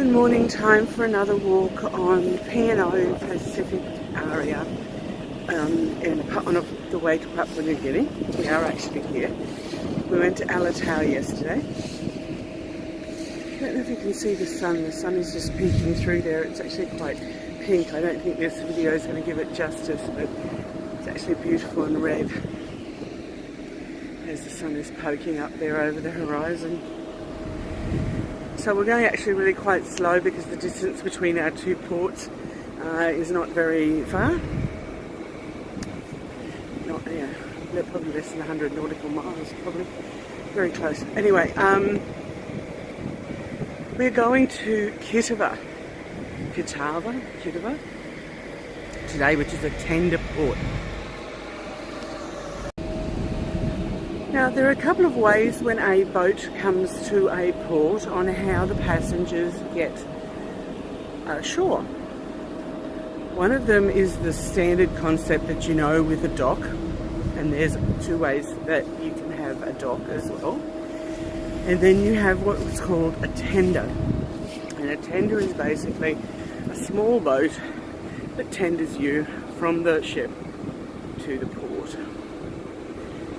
the morning time for another walk on PNO Pacific area on the way to Papua New Guinea. We are actually here. We went to Alotau yesterday. I don't know if you can see the sun. The sun is just peeking through there. It's actually quite pink. I don't think this video is going to give it justice, but it's actually beautiful and red as the sun is poking up there over the horizon. So we're going actually really quite slow because the distance between our two ports is not very far. They're probably less than 100 nautical miles, probably. Very close. Anyway, we're going to KITAVA today, which is a tender port. Now, there are a couple of ways when a boat comes to a port on how the passengers get ashore. One of them is the standard concept that you know with a dock, and there's two ways that you can have a dock as well. And then you have what's called a tender. And a tender is basically a small boat that tenders you from the ship to the port.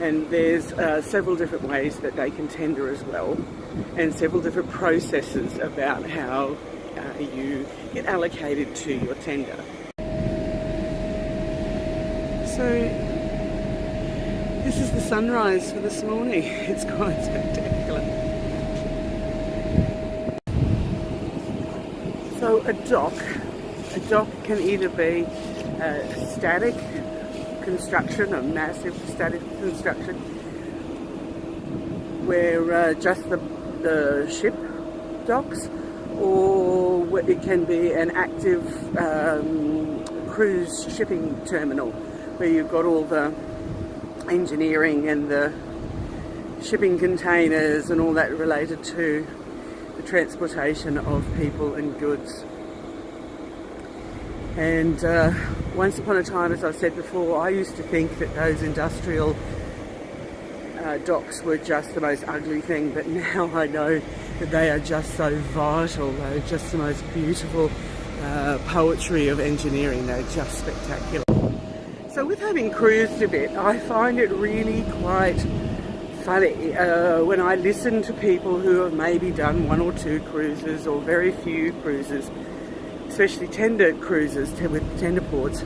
And there's several different ways that they can tender as well, and several different processes about how you get allocated to your tender. So this is the sunrise for this morning. It's quite spectacular. So a dock can either be a static construction, a massive static construction, where just the ship docks, or it can be an active cruise shipping terminal where you've got all the engineering and the shipping containers and all that related to the transportation of people and goods. And once upon a time, as I've said before, I used to think that those industrial docks were just the most ugly thing, but now I know that they are just so vital. They're just the most beautiful poetry of engineering. They're just spectacular. So with having cruised a bit, I find it really quite funny when I listen to people who have maybe done one or two cruises or very few cruises, especially tender cruises with tender ports,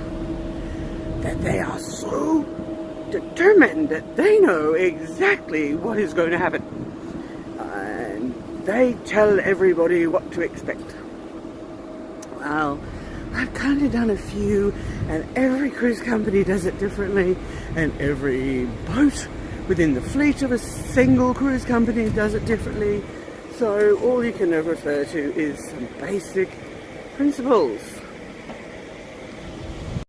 that they are so determined that they know exactly what is going to happen. And they tell everybody what to expect. Well, I've kind of done a few, and every cruise company does it differently, and every boat within the fleet of a single cruise company does it differently. So all you can refer to is some basic principles.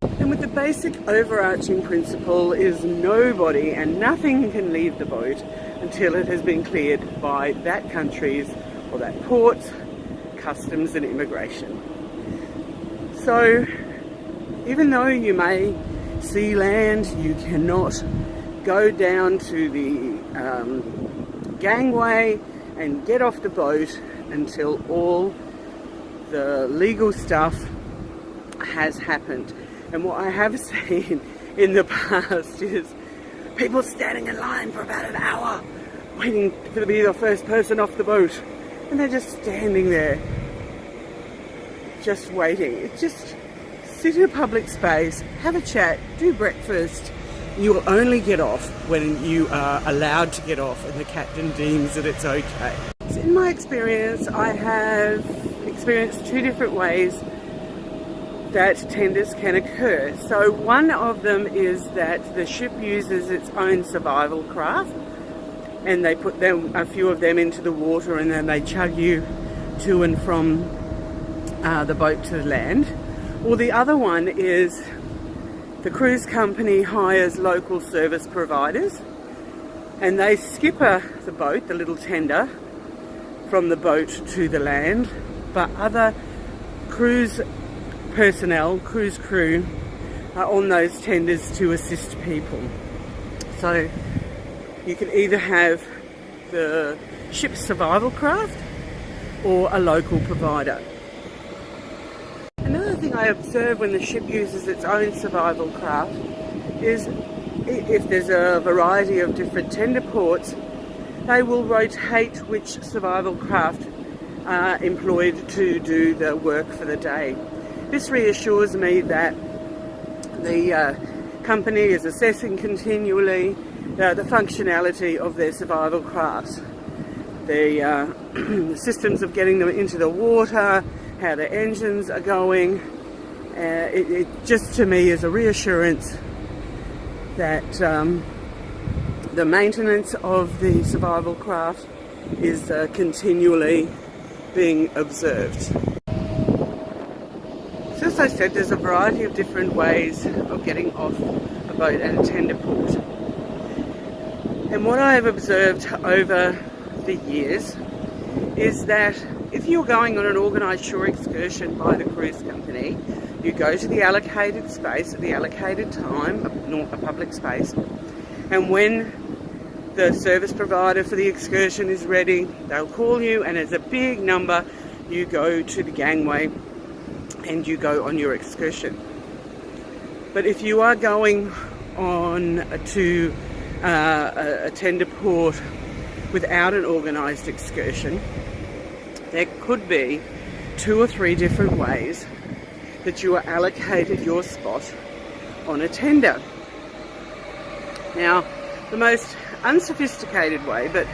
And with the basic overarching principle is nobody and nothing can leave the boat until it has been cleared by that country's or that port's customs and immigration. So even though you may see land, you cannot go down to the gangway and get off the boat until all the legal stuff has happened. And what I have seen in the past is people standing in line for about an hour waiting to be the first person off the boat, and they're just standing there just waiting. It's just sit in a public space, have a chat, do breakfast. You will only get off when you are allowed to get off and the captain deems that it's okay. So in my experience, I have experienced two different ways that tenders can occur. So one of them is that the ship uses its own survival craft, and they put a few of them into the water, and then they chug you to and from the boat to the land. Or the other one is the cruise company hires local service providers, and they skipper the boat, the little tender, from the boat to the land, but other cruise personnel, cruise crew, are on those tenders to assist people. So you can either have the ship's survival craft, or a local provider. Another thing I observe when the ship uses its own survival craft is if there's a variety of different tender ports, they will rotate which survival craft are employed to do the work for the day. This reassures me that the company is assessing continually the functionality of their survival crafts, the systems of getting them into the water, how the engines are going. It just to me is a reassurance that the maintenance of the survival craft is continually being observed. So as I said, there's a variety of different ways of getting off a boat at a tender port. And what I have observed over the years is that if you're going on an organised shore excursion by the cruise company, you go to the allocated space at the allocated time, a public space, and when the service provider for the excursion is ready, they'll call you, and as a big number, you go to the gangway and you go on your excursion. But if you are going on to a tender port without an organised excursion, there could be 2 or 3 different ways that you are allocated your spot on a tender. Now, the most unsophisticated way, but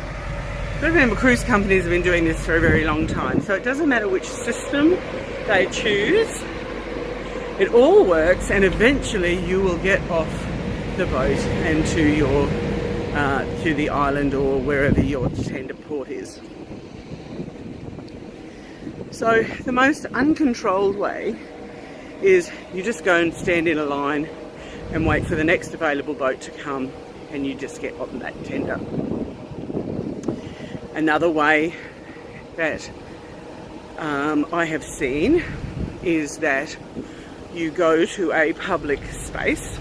remember, cruise companies have been doing this for a very long time, so it doesn't matter which system they choose, it all works, and eventually you will get off the boat and to your to the island or wherever your tender port is. So the most uncontrolled way is you just go and stand in a line and wait for the next available boat to come, and you just get on that tender. Another way that I have seen is that you go to a public space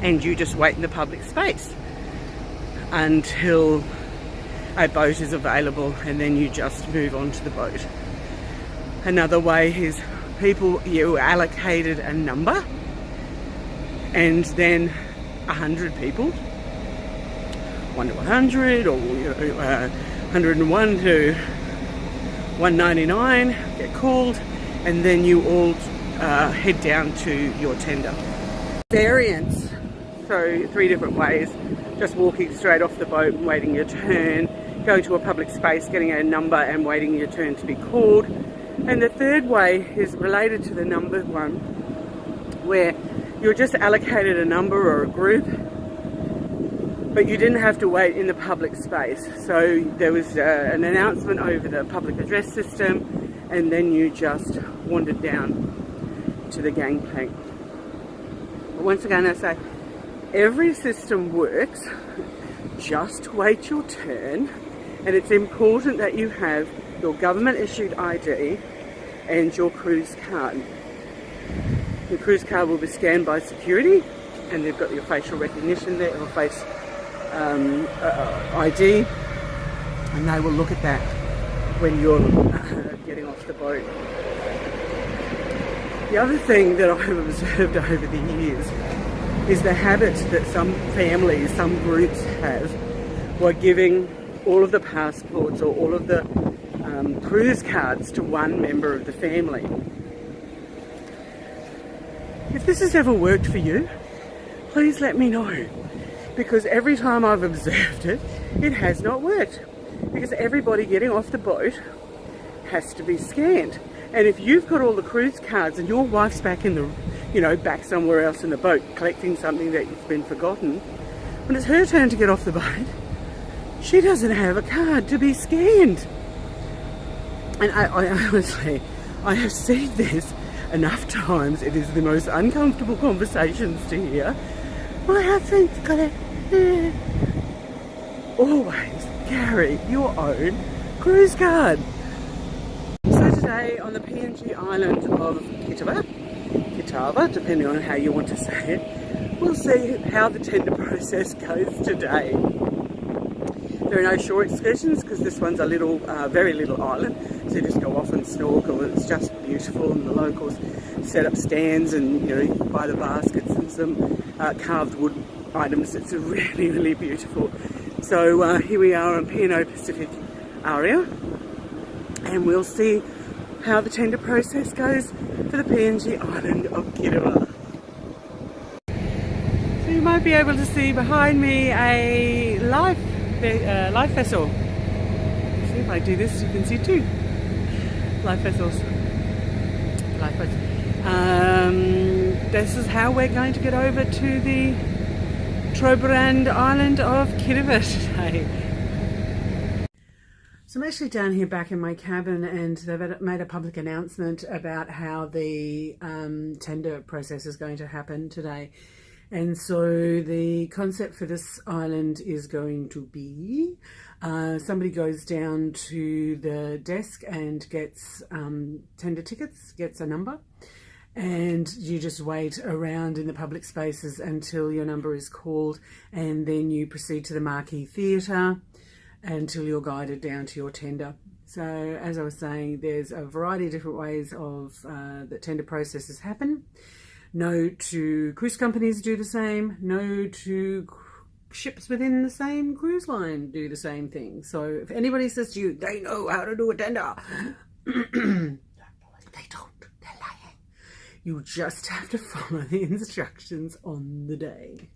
and you just wait in the public space until a boat is available, and then you just move on to the boat. Another way is you allocated a number, and then 100 people, 1 to 100, or 101 to 199 get called, and then you all head down to your tender. Variants, so 3 different ways: just walking straight off the boat and waiting your turn, going to a public space, getting a number and waiting your turn to be called. And the third way is related to the number one, where you're just allocated a number or a group, but you didn't have to wait in the public space. So there was an announcement over the public address system, and then you just wandered down to the gangplank. But once again, I say, every system works, just wait your turn, and it's important that you have your government issued ID and your cruise card. Your cruise card will be scanned by security, and they've got your facial recognition there, or face ID, and they will look at that when you're getting off the boat. The other thing that I've observed over the years is the habit that some families, some groups have, were giving all of the passports or all of the cruise cards to one member of the family. If this has ever worked for you, please let me know, because every time I've observed it, it has not worked, because everybody getting off the boat has to be scanned. And if you've got all the cruise cards and your wife's back in the, back somewhere else in the boat collecting something that's been forgotten, when it's her turn to get off the boat, she doesn't have a card to be scanned. And I honestly, I have seen this enough times. It is the most uncomfortable conversations to hear. My husband's got it. Always carry your own cruise card. So today on the PNG island of Kitava, depending on how you want to say it, we'll see how the tender process goes today. There are no shore excursions because this one's a little, very little island, so you just go off and snorkel. It's just beautiful, and the locals set up stands and, you know, you can buy the baskets and some carved wood items. It's really, really beautiful. So here we are on P&O Pacific area, and we'll see how the tender process goes for the PNG island of Kitava. So you might be able to see behind me a life vessel. See, if I do this, you can see two life vessels. Lifeboats. This is how we're going to get over to the Trobriand Island of Kitava today. So I'm actually down here back in my cabin, and they've made a public announcement about how the tender process is going to happen today. And so the concept for this island is going to be somebody goes down to the desk and gets tender tickets, gets a number, and you just wait around in the public spaces until your number is called, and then you proceed to the Marquee Theatre until you're guided down to your tender. So as I was saying, there's a variety of different ways of that tender processes happen. No two cruise companies do the same. No two ships within the same cruise line do the same thing. So if anybody says to you, they know how to do a tender, they don't. They're lying. You just have to follow the instructions on the day.